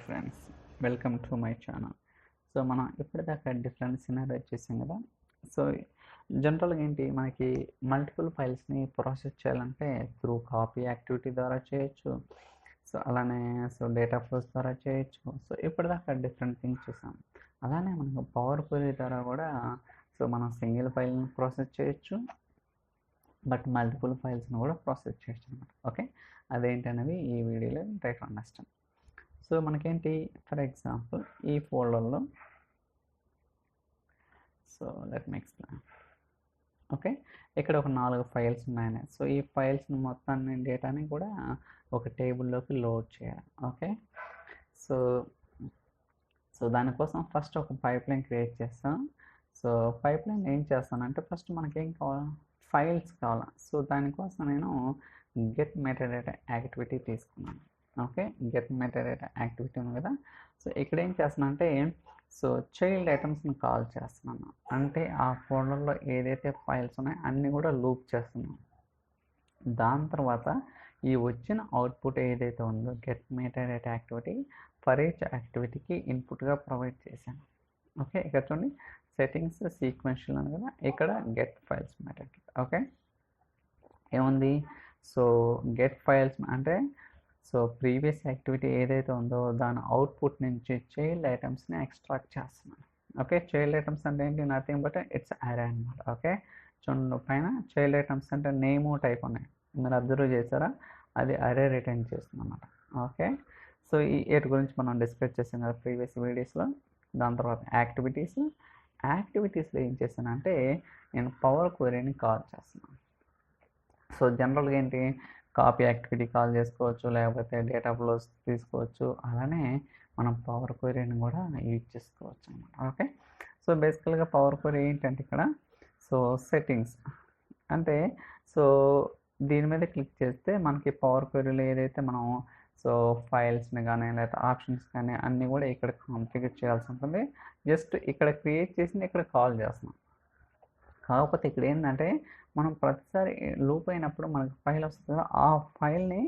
Friends, welcome to my channel. So మనం ఇప్పటిదాకా different scenario చేసాం కదా. సో జనరల్గా ఏంటి, మనకి మల్టిపుల్ ఫైల్స్ని ప్రాసెస్ చేయాలంటే త్రూ కాపీ యాక్టివిటీ ద్వారా చేయొచ్చు. సో అలానే డేటా ఫ్లోస్ ద్వారా చేయొచ్చు. సో ఇప్పటిదాకా డిఫరెంట్ థింగ్స్ చూసాం. అలానే మనకు పవర్ క్వెరీ ద్వారా కూడా మనం సింగిల్ ఫైల్ని ప్రాసెస్ చేయొచ్చు, బట్ మల్టిపుల్ ఫైల్స్ని కూడా ప్రాసెస్ చేయొచ్చు అనమాట. ఓకే, అదేంటి అనేది ఈ వీడియోలో ట్రై టు అండర్స్టాండ్. సో మనకేంటి, ఫర్ ఎగ్జాంపుల్ ఈ ఫోల్డర్లో లెట్ మీ ఎక్స్ప్లెయిన్. ఓకే, ఇక్కడ ఒక 4 ఫైల్స్ ఉన్నాయని. సో ఈ ఫైల్స్ని మొత్తాన్ని డేటాని కూడా ఒక టేబుల్లోకి లోడ్ చేయాలి. ఓకే, సో దానికోసం ఫస్ట్ ఒక పైప్ లైన్ క్రియేట్ చేస్తాను. సో పైప్ లైన్ ఏం చేస్తానంటే, ఫస్ట్ మనకేం కావాలి, ఫైల్స్ కావాలి. సో దానికోసం నేను గెట్ మెటాడేటా యాక్టివిటీ తీసుకున్నాను. ఓకే, గెట్ మెటాడేటా యాక్టివిటీ ఉంది కదా. సో ఇక్కడ ఏం చేస్తున్నా అంటే, చైల్డ్ ఐటమ్స్ని కాల్ చేస్తున్నాను. అంటే ఆ ఫోల్డర్లో ఏదైతే ఫైల్స్ ఉన్నాయో అన్నీ కూడా లూప్ చేస్తున్నాను. దాని తర్వాత ఈ వచ్చిన అవుట్పుట్ ఏదైతే ఉందో get metadata activity, for each యాక్టివిటీకి ఇన్పుట్గా ప్రొవైడ్ చేశాను. ఓకే, ఇక్కడ చూడండి, సెట్టింగ్స్ సీక్వెన్షియల్ అని కదా, ఇక్కడ గెట్ ఫైల్స్ మెటాడేటా. ఓకే, ఏముంది, గెట్ ఫైల్స్ అంటే ప్రీవియస్ యాక్టివిటీ ఏదైతే ఉందో దాని అవుట్పుట్ నుంచి చైల్డ్ ఐటమ్స్ని ఎక్స్ట్రాక్ట్ చేస్తున్నాను. ఓకే, చైల్డ్ ఐటమ్స్ అంటే ఏంటి, నథింగ్ బట్ ఇట్స్ అరే అనమాట. ఓకే, చూడండి పైన చైల్డ్ ఐటమ్స్ అంటే నేమ్ టైప్ ఉన్నాయి, మీరు అబ్జర్వ్ చేశారా, అది అరే రిటర్న్ చేస్తుంది అనమాట. ఓకే, సో ఈ వీటి గురించి మనం డిస్కస్ చేసాం కదా ప్రీవియస్ వీడియోస్లో. దాని తర్వాత యాక్టివిటీస్లో ఏం చేస్తానంటే, నేను పవర్ క్వెరీని కాల్ చేస్తున్నాను. సో జనరల్గా ఏంటి, కాపీ యాక్టివిటీ కాల్ చేసుకోవచ్చు, లేకపోతే డేటా ఫ్లోస్ తీసుకోవచ్చు. అలానే మనం పవర్ క్వెరీని కూడా యూజ్ చేసుకోవచ్చు అనమాట. ఓకే, సో బేసికల్గా పవర్ క్వెరీ ఏంటంటే ఇక్కడ సెట్టింగ్స్ అంటే, దీని మీద క్లిక్ చేస్తే మనకి పవర్ క్వెరీలో ఏదైతే మనం ఫైల్స్ని కానీ లేకపోతే ఆప్షన్స్ కానీ అన్నీ కూడా ఇక్కడ కాన్ఫిగర్ చేయాల్సి ఉంటుంది. జస్ట్ ఇక్కడ క్రియేట్ చేసింది ఇక్కడ కాల్ చేస్తున్నాం. కాకపోతే ఇక్కడ ఏంటంటే, మనం ప్రతిసారి లూప్ అయినప్పుడు మనకు ఫైల్ వస్తుంది కదా, ఆ ఫైల్ని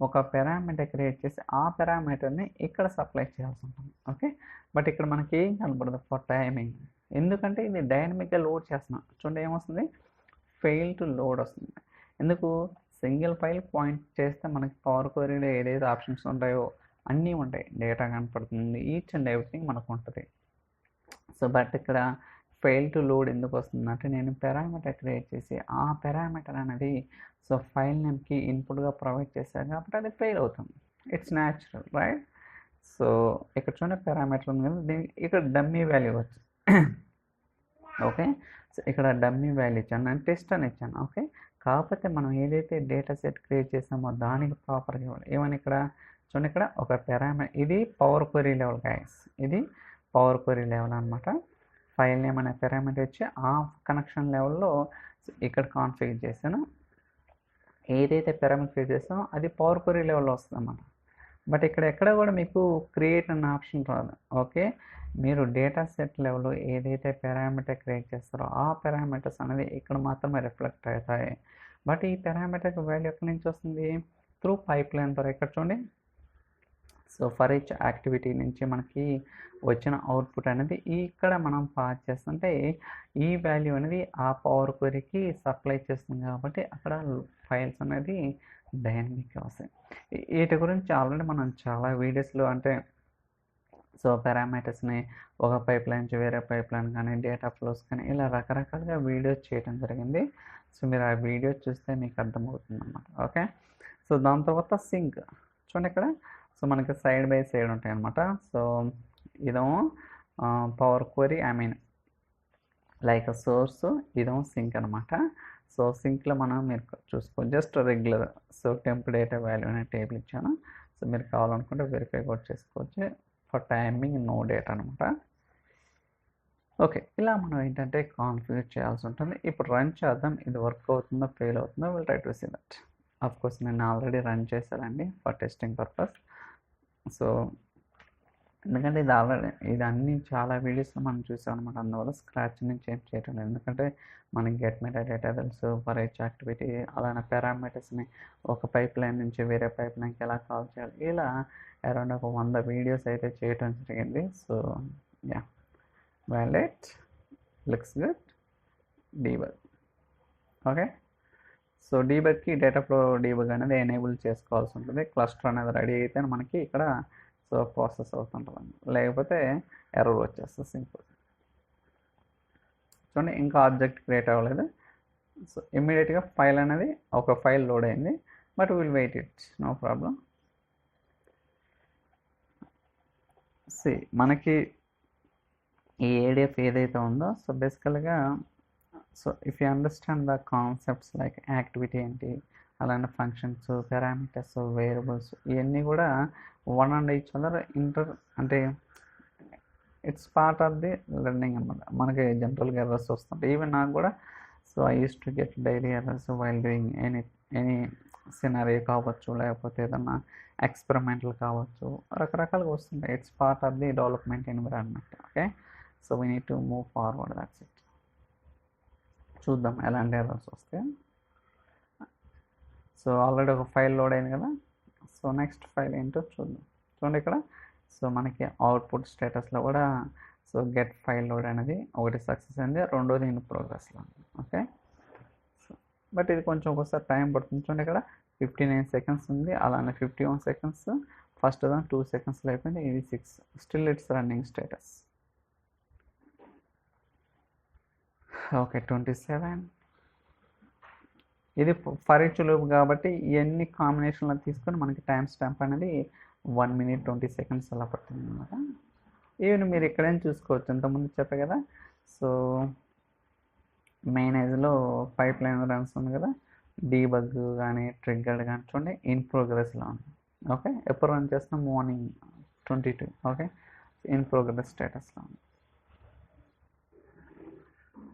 ఒక పారామీటర్ క్రియేట్ చేసి ఆ పారామీటర్ని ఇక్కడ సప్లై చేయాల్సి ఉంటుంది. ఓకే, బట్ ఇక్కడ మనకి ఏం కనపడదు ఫర్ టైమింగ్, ఎందుకంటే ఇది డైనమిక్గా లోడ్ చేస్తున్నాం. చూడండి ఏమొస్తుంది, ఫెయిల్ టు లోడ్ వస్తుంది. ఎందుకు, సింగిల్ ఫైల్ పాయింట్ చేస్తే మనకి పవర్ క్వెరీలో ఏదైతే ఆప్షన్స్ ఉంటాయో అన్నీ ఉంటాయి, డేటా కనపడుతుంది, ఈచ్ అండ్ ఎవ్రీథింగ్ మనకు ఉంటుంది. బట్ ఇక్కడ ఫెయిల్ టు లోడ్ ఎందుకు వస్తుందంటే, నేను పారామీటర్ క్రియేట్ చేసి ఆ పారామీటర్ అనేది ఫైల్ నేమ్కి ఇన్పుట్గా ప్రొవైడ్ చేశాను కాబట్టి అది ఫెయిల్ అవుతుంది. It's natural, right. ఇక్కడ చూడండి పారామీటర్ ఉంది కదా, ఇక్కడ డమ్మీ వాల్యూ వచ్చి ఓకే, ఇక్కడ డమ్మీ వాల్యూ ఇచ్చాను, నేను టెస్ట్ అని ఇచ్చాను. ఓకే, కాకపోతే మనం ఏదైతే డేటా సెట్ క్రియేట్ చేసామో దానికి ప్రాపర్గా ఇవ్వాలి. ఏమని ఇక్కడ చూడండి, ఇక్కడ ఒక పారామీటర్, ఇది పవర్ క్వెరీ లెవెల్ గైస్, ఇది పవర్ క్వెరీ లెవెల్ అనమాట. ఫైల్ నేమ్ అనే పారామీటర్ ఇచ్చి ఆ కనెక్షన్ లెవెల్లో ఇక్కడ కాన్ఫిగర్ చేశాను. ఏదైతే పారామీటర్ క్రియేట్ చేస్తామో అది పవర్ క్వెరీ లెవెల్లో వస్తుంది అన్నమాట. బట్ ఇక్కడ ఎక్కడ కూడా మీకు క్రియేట్ అన్న ఆప్షన్ రాదు. ఓకే, మీరు డేటా సెట్ లెవెల్లో ఏదైతే పారామీటర్ క్రియేట్ చేస్తారో ఆ పారామీటర్స్ అనేది ఇక్కడ మాత్రమే రిఫ్లెక్ట్ అవుతాయి. బట్ ఈ పారామీటర్ వాల్యూ ఎక్కడి నుంచి వస్తుంది, త్రూ పైప్ లైన్ ద్వారా. ఇక్కడ చూడండి, ఫర్ ఈచ్ యాక్టివిటీ నుంచి మనకి వచ్చిన అవుట్పుట్ అనేది ఇక్కడ మనం పాస్ చేస్తుంటే ఈ వాల్యూ అనేది ఆ పవర్ క్వెరీకి సప్లై చేస్తుంది కాబట్టి అక్కడ ఫైల్స్ అనేది డైనమిక్గా వస్తాయి. వీటి గురించి ఆల్రెడీ మనం చాలా వీడియోస్లో అంటే పారామీటర్స్ని ఒక పైప్ లైన్ నుంచి వేరే పైప్ లైన్ కానీ డేటా ఫ్లోస్ కానీ ఇలా రకరకాలుగా వీడియోస్ చేయడం జరిగింది. మీరు ఆ వీడియోస్ చూస్తే మీకు అర్థమవుతుంది అన్నమాట. ఓకే, దాని తర్వాత సింక్ చూడండి, ఇక్కడ మనకి సైడ్ బై సైడ్ ఉంటాయి అన్నమాట. ఇదేమో పవర్ క్వెరీ, లైక్ సోర్స్, ఇదేమో సింక్ అనమాట. సింక్లో మీరు చూసుకోవచ్చు, just regular temp data value అనే టేబుల్ ఇచ్చాను. మీరు కావాలనుకుంటే వెరిఫై కూడా చేసుకోవచ్చు. ఫర్ టైమింగ్ నో డేటా అనమాట. ఓకే, ఇలా మనం ఏంటంటే కాన్ఫిగర్ చేయాల్సి ఉంటుంది. ఇప్పుడు రన్ చేద్దాం, ఇది వర్క్ అవుతుందో ఫెయిల్ అవుతుందో will try to see that. Of course నేను ఆల్రెడీ రన్ చేశానండి ఫర్ టెస్టింగ్ పర్పస్. ఎందుకంటే ఇది అన్నీ చాలా వీడియోస్లో మనం చూసాం అనమాట. అందువల్ల స్క్రాచ్ నుంచి ఏం చేయటం లేదు. ఎందుకంటే మనకి గెట్ మెటా డేటా తెలుసు, ఫర్ ఈచ్ యాక్టివిటీ, అలానే పారామీటర్స్ని ఒక పైప్ లైన్ నుంచి వేరే పైప్ లైన్కి ఎలా కాల్ చేయాలి, ఇలా అరౌండ్ ఒక 100 వీడియోస్ అయితే చేయటం జరిగింది. So yeah, valid, looks good, debug. Okay, so డీబగ్కి డేటా ఫ్లో డీబగ్ అనేది ఎనేబుల్ చేసుకోవాల్సి ఉంటుంది. క్లస్టర్ అనేది రెడీ అయితే మనకి ఇక్కడ సో ప్రాసెస్ అవుతుంటుంది, లేకపోతే ఎర్రర్ వచ్చేస్తుంది సింపుల్. చూడండి, ఇంకా ఆబ్జెక్ట్ క్రియేట్ అవ్వలేదు. సో ఇమ్మీడియట్గా ఫైల్ అనేది ఒక ఫైల్ లోడ్ అయింది, but will wait it, no problem. See మనకి ఈ ఏడిఎఫ్ ఏదైతే ఉందో, సో బేసికల్గా so if you understand the concepts like activity ఏంటి, అలానే ఫంక్షన్స్, పారామీటర్స్, వేరియబుల్స్, ఇవన్నీ కూడా వన్ అండ్ ఈచ్ అదర్ అంటే it's part of the learning అనమాట. మనకి జనరల్గా ఎర్రర్స్ వస్తుంటాయి, ఈవెన్ నాకు కూడా. So I use to get daily errors while doing any scenario కావచ్చు, లేకపోతే ఏదన్నా ఎక్స్పెరిమెంటల్ కావచ్చు, రకరకాలుగా వస్తుంటాయి. It's part of the development environment. Okay, so we need to move forward, that's it. చూద్దాం ఎలాంటి ఎర్రర్స్ వస్తాయి. సో ఆల్రెడీ ఒక ఫైల్ లోడ్ అయింది కదా, సో నెక్స్ట్ ఫైల్ ఏంటో చూద్దాం. చూడండి ఇక్కడ, సో మనకి అవుట్పుట్ స్టేటస్లో కూడా సో గెట్ ఫైల్ లోడ్ అనేది ఒకటి సక్సెస్ అయింది, రెండోది ఇన్ ప్రోగ్రెస్లో ఉంది. ఓకే, సో బట్ ఇది కొంచెం ఒకసారి టైం పడుతుంది. చూడండి ఇక్కడ 59 సెకండ్స్ ఉంది, అలానే 51 సెకండ్స్, ఫస్ట్ దాని 2 సెకండ్స్లో అయిపోయింది, ఇది 6, still it's running status. Okay, 27. ఇది ఫర్ ఈచ్ లూప్ కాబట్టి ఇవన్నీ కాంబినేషన్లో తీసుకొని మనకి టైం స్టాంప్ అనేది 1 minute 20 seconds అలా పడుతుంది అనమాట. ఈవెన్ మీరు ఇక్కడేం చూసుకోవచ్చు, ఇంతకుముందు చెప్పే కదా. సో మెయిన్ ఏజ్లో పైప్ లైన్ రన్స్ ఉంది కదా, డీబగ్ కానీ ట్రిగ్గర్డ్ కానీ చూడండి ఇన్ ప్రోగ్రెస్లో ఉంది. ఓకే, ఎప్పుడు రన్ చేస్తున్నాం, మార్నింగ్ 22. ఓకే, ఇన్ ప్రోగ్రెస్ స్టేటస్లో ఉంది.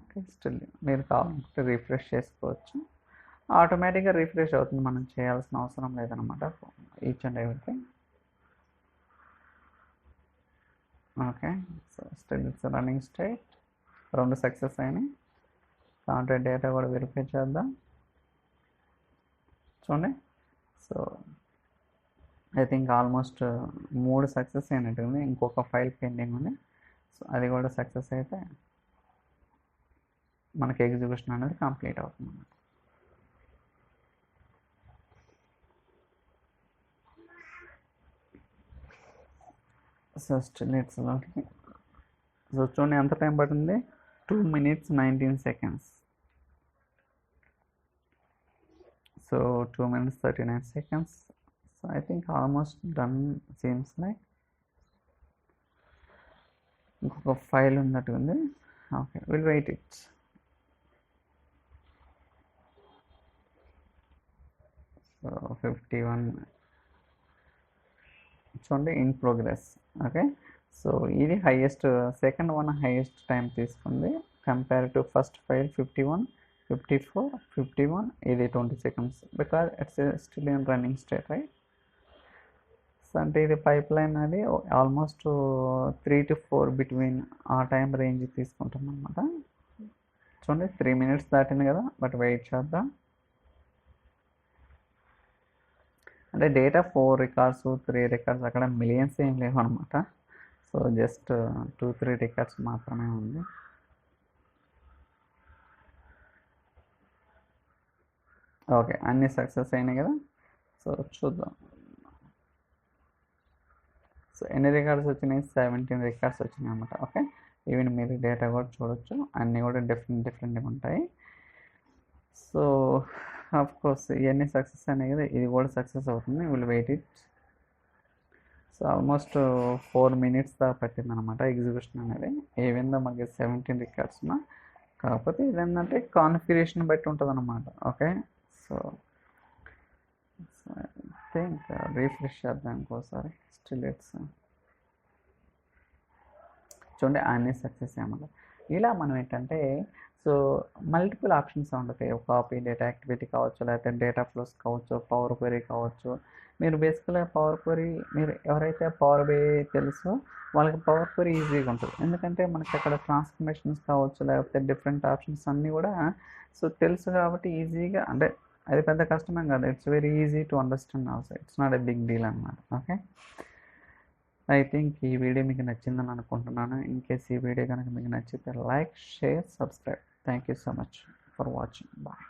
ఓకే, స్టిల్ మీరు కావాలంటే రిఫ్రెష్ చేసుకోవచ్చు, ఆటోమేటిక్గా రిఫ్రెష్ అవుతుంది, మనం చేయాల్సిన అవసరం లేదనమాట each and everything. Okay, so still it's running state, 2 success అయినాయి. కాంటాక్ట్ డేటా కూడా వెరిఫై చేద్దాం. చూడండి, so I think almost 3 success అయినట్టుంది, ఇంకొక ఫైల్ పెండింగ్ ఉంది. సో అది కూడా సక్సెస్ అయితే మనకి ఎగ్జిక్యూషన్ అనేది కంప్లీట్ అవుతుంది అన్నమాట. So still it's loading. So చూడండి ఎంత టైం పడుతుంది, 2 minutes 19 seconds. So 2 minutes 39 seconds. So I think almost done seems like. ఇంకొక ఫైల్ ఉన్నట్టు ఉంది. Okay, will wait it. So 51 చూడండి ఇన్ ప్రోగ్రెస్. ఓకే, సో ఇది highest, second one highest time తీసుకుంది compare to first file 51, 54, 51, ఇది 20 seconds, because it's still in running state, right. So అంటే ఇది pipe line అది ఆల్మోస్ట్ 3 to 4 బిట్వీన్ ఆ time range తీసుకుంటాం అనమాట. చూడండి 3 minutes దాటింది కదా, బట్ వెయిట్ చేద్దాం. అంటే డేటా 4 records 3 records, అక్కడ మిలియన్స్ ఏం లేవు అనమాట. సో జస్ట్ 2-3 records మాత్రమే ఉంది. ఓకే, అన్ని సక్సెస్ అయినాయి కదా. సో చూద్దాం, సో ఎన్ని రికార్డ్స్ వచ్చినాయి, 17 records వచ్చినాయి అనమాట. ఓకే, ఈవెన్ మీరు డేటా కూడా చూడొచ్చు, అన్నీ కూడా డిఫరెంట్గా ఉంటాయి. సో ఆఫ్ కోర్స్ ఇవన్నీ సక్సెస్ అయినాయి కదా, ఇది కూడా సక్సెస్ అవుతుంది, will wait it. So almost 4 minutes దాకా పట్టింది అనమాట ఎగ్జిక్యూషన్ అనేది, ఈవెన్ దో మనకి 17 records ఉన్నా. కాకపోతే ఇదేంటంటే కాన్ఫిగరేషన్ బట్టి ఉంటుంది అనమాట. Okay, so I think refresh చేద్దాం ఇంకోసారి. స్టిల్ ఇట్స్ చూడండి అన్నీ సక్సెస్ అన్నమాట. ఇలా మనం ఏంటంటే సో మల్టిపుల్ ఆప్షన్స్ ఉంటాయి. కాపీ డేటా యాక్టివిటీ కావచ్చు, లేకపోతే డేటా ఫ్లోస్ కావచ్చు, పవర్ క్వెరీ కావచ్చు. మీరు బేసికల్గా పవర్ క్వెరీ మీరు ఎవరైతే పవర్ బై తెలుసో వాళ్ళకి పవర్ క్వెరీ ఈజీగా ఉంటుంది. ఎందుకంటే మనకి అక్కడ ట్రాన్స్ఫర్మేషన్స్ కావచ్చు, లేకపోతే డిఫరెంట్ ఆప్షన్స్ అన్నీ కూడా సో తెలుసు కాబట్టి ఈజీగా, అంటే అది పెద్ద కష్టమేం కాదు. It's very easy to understand also. It's not a big deal అనమాట. ఓకే, ఐ థింక్ ఈ వీడియో మీకు నచ్చిందని అనుకుంటున్నాను. ఇన్ కేస్ ఈ వీడియో కనుక మీకు నచ్చితే like, share, subscribe. Thank you so much for watching. Bye.